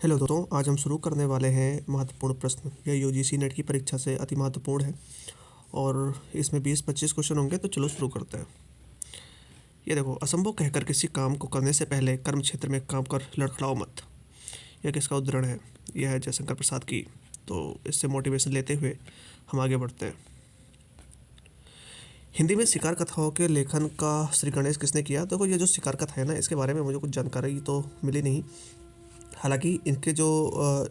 Hello दोस्तों, आज हम शुरू करने वाले हैं महत्वपूर्ण प्रश्न। यह यूजीसी नेट की परीक्षा से अति महत्वपूर्ण है और इसमें 20-25 क्वेश्चन होंगे। तो चलो शुरू करते हैं। ये देखो, असंभव कहकर किसी काम को करने से पहले कर्म क्षेत्र में काम कर लड़खड़ाओ मत। यह किसका उद्धरण है? यह है जयशंकर प्रसाद की। तो इससे मोटिवेशन लेते हुए हम आगे बढ़ते हैं। हिंदी में शिकार कथाओं के लेखन का श्री गणेश किसने किया? देखो, ये जो शिकार कथा है ना, इसके बारे में मुझे कुछ जानकारी तो मिली नहीं। हालांकि इनके जो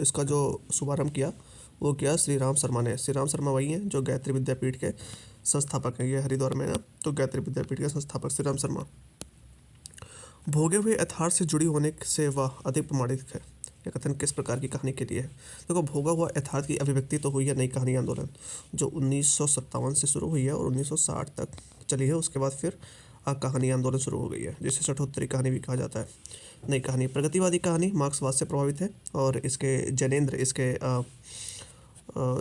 इसका जो शुभारंभ किया वो किया श्री राम शर्मा ने। श्री राम शर्मा वही हैं जो गायत्री विद्यापीठ के संस्थापक हैं। ये हरिद्वार में है ना, तो गायत्री विद्यापीठ के संस्थापक श्री राम शर्मा। भोगे हुए यथार्थ से जुड़ी होने से वह अधिक प्रमाणित है। यह कथन किस प्रकार की कहानी के लिए है? देखो, भोगा हुआ यथार्थ की अभिव्यक्ति तो हुई है नई कहानी आंदोलन, जो 1957 से शुरू हुई है और 1960 तक चली है। उसके बाद फिर कहानी आंदोलन शुरू हो गई है, जिसे शठोत्तरी कहानी भी कहा जाता है। नई कहानी प्रगतिवादी कहानी मार्क्सवाद से प्रभावित है और इसके जैनेन्द्र इसके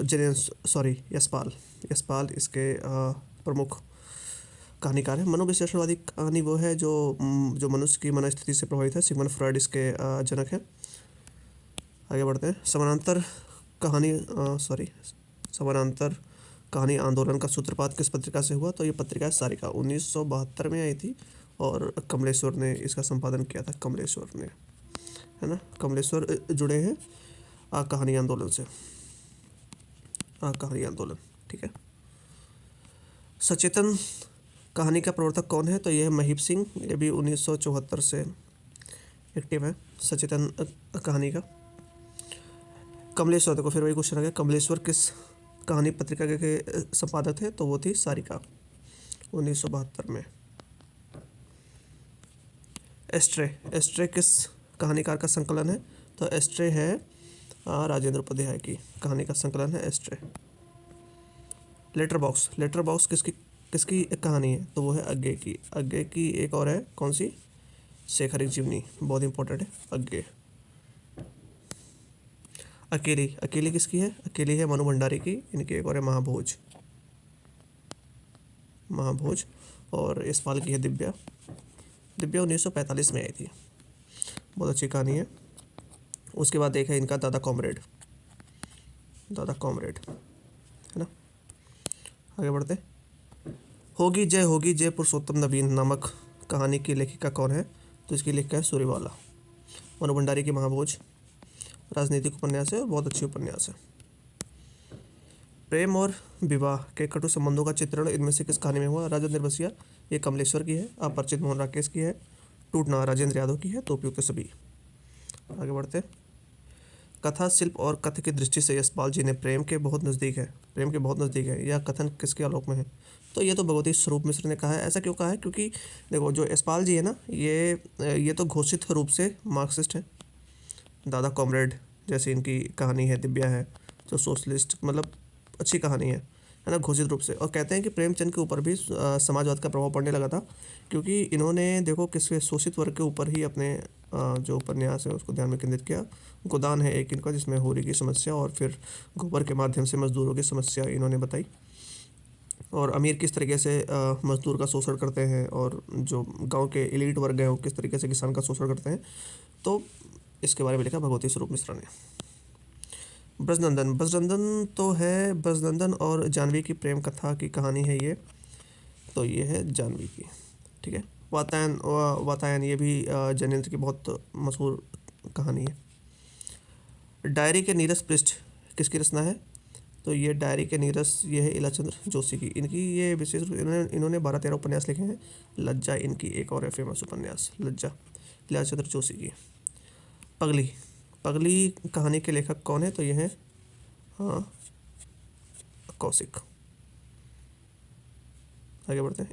जैनेन्द्र सॉरी यशपाल यशपाल इसके प्रमुख कहानीकार है। मनोविश्लेषणवादी कहानी वो है जो मनुष्य की मनस्थिति से प्रभावित है। सिगमंड फ्रॉइड इसके जनक है। आगे बढ़ते हैं। समानांतर कहानी आंदोलन का सूत्रपात किस पत्रिका से हुआ? तो ये पत्रिका है सारिका, 1972 में आई थी और कमलेश्वर ने इसका संपादन किया था। कमलेश्वर ने, है ना, कमलेश्वर जुड़े हैं कहानी आंदोलन से। कहानी आंदोलन, ठीक है। सचेतन कहानी का प्रवर्तक कौन है? तो यह है महीप सिंह। ये भी 1974 से एक्टिव है, सचेतन कहानी का। कमलेश्वर, देखो फिर वही क्वेश्चन आ गया, कमलेश्वर किस कहानी पत्रिका के संपादक थे? तो वो थी सारिका, 1972 में। एस्ट्रे किस कहानीकार का संकलन है? तो एस्ट्रे है राजेंद्र उपाध्याय की कहानी का संकलन है एस्ट्रे। लेटर बॉक्स किसकी एक कहानी है? तो वो है अज्ञे की एक और है, कौन सी? शेखर एक जीवनी, बहुत इंपॉर्टेंट है अज्ञे। अकेली किसकी है? अकेली है मनु भंडारी की। इनकी एक और है महाभोज। और यशपाल की है दिव्या 1945 में आई थी, बहुत अच्छी कहानी है। उसके बाद देखा इनका दादा कॉमरेड, है ना। आगे बढ़ते। होगी जय पुरुषोत्तम नवीन नामक कहानी की लेखिका कौन है? तो इसकी लेखिका है सूर्यवाला। मनु भंडारी की महाभोज राजनीतिक उपन्यास है और बहुत अच्छी उपन्यास है। प्रेम और विवाह के कटु संबंधों का चित्रण इनमें से किस कहानी में हुआ? राजेंद्र बसिया, ये कमलेश्वर की है। अपरिचित मोहन राकेश की है। टूटना राजेंद्र यादव की है। तो उपयुक्त सभी। आगे बढ़ते। कथा, शिल्प और कथ्य की दृष्टि से यशपाल जी ने प्रेम के बहुत नज़दीक है। यह कथन किसके आलोक में है? तो ये तो भगवती स्वरूप मिश्र ने कहा है। ऐसा क्यों कहा है? क्योंकि देखो, जो यशपाल जी है ना, ये तो घोषित रूप से मार्क्सिस्ट है। दादा कॉमरेड जैसी इनकी कहानी है, दिव्या है जो सोशलिस्ट, मतलब अच्छी कहानी है ना, घोषित रूप से। और कहते हैं कि प्रेमचंद के ऊपर भी समाजवाद का प्रभाव पड़ने लगा था, क्योंकि इन्होंने देखो किसके शोषित वर्ग के ऊपर ही अपने जो उपन्यास है उसको ध्यान में केंद्रित किया। गोदान है एक इनका, जिसमें होरी की समस्या और फिर गोबर के माध्यम से मजदूरों की समस्या इन्होंने बताई, और अमीर किस तरीके से मजदूर का शोषण करते हैं और जो गांव के एलीट वर्ग हैं वो किस तरीके से किसान का शोषण करते हैं। तो इसके बारे में लिखा भगवती स्वरूप मिश्रा ने। ब्रजनंदन तो है, ब्रजनंदन और जानवी की प्रेम कथा की कहानी है ये। तो ये है जानवी की, ठीक है। वातायन ये भी जैनेन्द्र की बहुत मशहूर कहानी है। डायरी के नीरस पृष्ठ किसकी रचना है? तो ये डायरी के नीरस ये है इलाचंद्र जोशी की। इनकी ये विशेष इन्होंने 12-13 उपन्यास लिखे हैं। लज्जा इनकी एक और है फेमस उपन्यास, लज्जा, इलाचंद्र जोशी की। पगली कहानी के लेखक कौन है? तो ये है कौशिक। आगे बढ़ते हैं।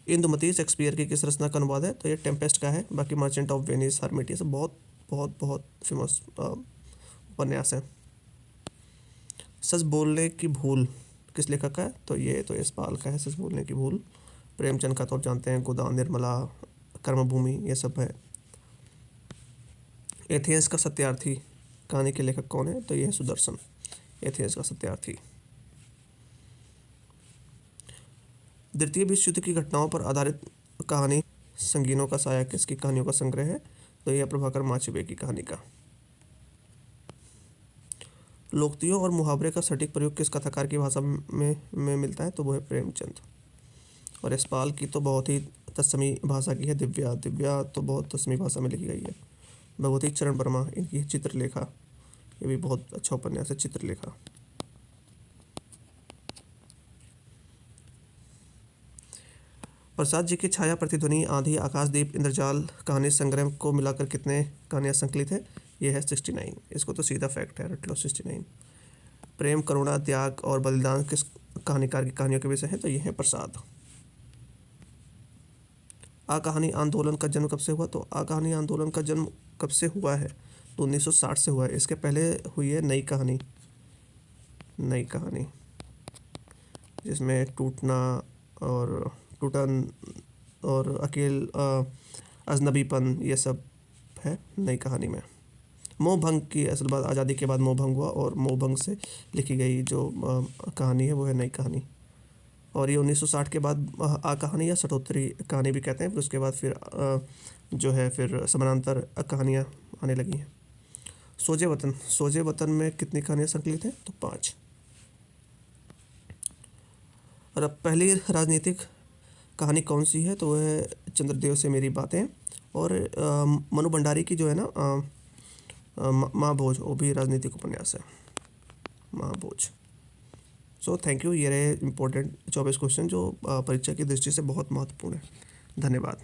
इंदुमती शेक्सपियर की किस रचना का अनुवाद है? तो ये टेम्पेस्ट का है। बाकी मर्चेंट ऑफ वेनिस, हर्मिट, ये सब बहुत बहुत बहुत फेमस उपन्यास है। सच बोलने की भूल किस लेखक का है? तो ये तो यशपाल का है, सच बोलने की भूल। प्रेमचंद का तो आप जानते हैं, गोदान, निर्मला, कर्मभूमि, ये सब है। एथेंस का सत्यार्थी कहानी के लेखक कौन है? तो ये है सुदर्शन, एथेंस का सत्यार्थी। द्वितीय विश्व युद्ध की घटनाओं पर आधारित कहानी संगीनों का साया किसकी कहानियों का संग्रह है? तो यह प्रभाकर माचवे की कहानी का। लोकतियों और मुहावरे का सटीक प्रयोग किस कथाकार की भाषा में मिलता है? तो वो है प्रेमचंद। और यशपाल की तो बहुत ही तत्समी भाषा की है दिव्या। दिव्या तो बहुत तत्समी भाषा में लिखी गई है। भगवती चरण वर्मा, इनकी चित्रलेखा, ये भी बहुत अच्छा उपन्यास है चित्रलेखा। प्रसाद जी की छाया, प्रतिध्वनि, आंधी, आकाशदीप, इंद्रजाल कहानी संग्रह को मिलाकर कितने कहानियाँ संकलित है? ये है 69। इसको तो सीधा फैक्ट है, रट लो 69। प्रेम, करुणा, त्याग और बलिदान किस कहानीकार की कहानियों के विषय है? तो ये है प्रसाद। आ कहानी आंदोलन का जन्म कब से हुआ? तो आ कहानी आंदोलन का जन्म कब से हुआ है? तो 1960 से हुआ है। इसके पहले हुई है नई कहानी, नई कहानी जिसमें टूटना और टूटन और अकेल अजनबीपन ये सब है नई कहानी में। मोह भंग की असल बात, आज़ादी के बाद मोह भंग हुआ और मोह भंग से लिखी गई जो कहानी है वो है नई कहानी। और ये 1960 के बाद आ कहानी या सठोत्तरी कहानी भी कहते हैं। फिर उसके बाद फिर जो है फिर समानांतर कहानियाँ आने लगी हैं। सोजे वतन, सोजे वतन में कितनी कहानियाँ संकलित हैं? तो 5। और अब पहली राजनीतिक कहानी कौन सी है? तो वह है चंद्रदेव से मेरी बातें। और मनु भंडारी की जो है ना माँ भोज, वो भी राजनीतिक उपन्यास है, माँ भोज। So thank you. ये रहे इंपॉर्टेंट 24 क्वेश्चन जो परीक्षा की दृष्टि से बहुत महत्वपूर्ण है। धन्यवाद।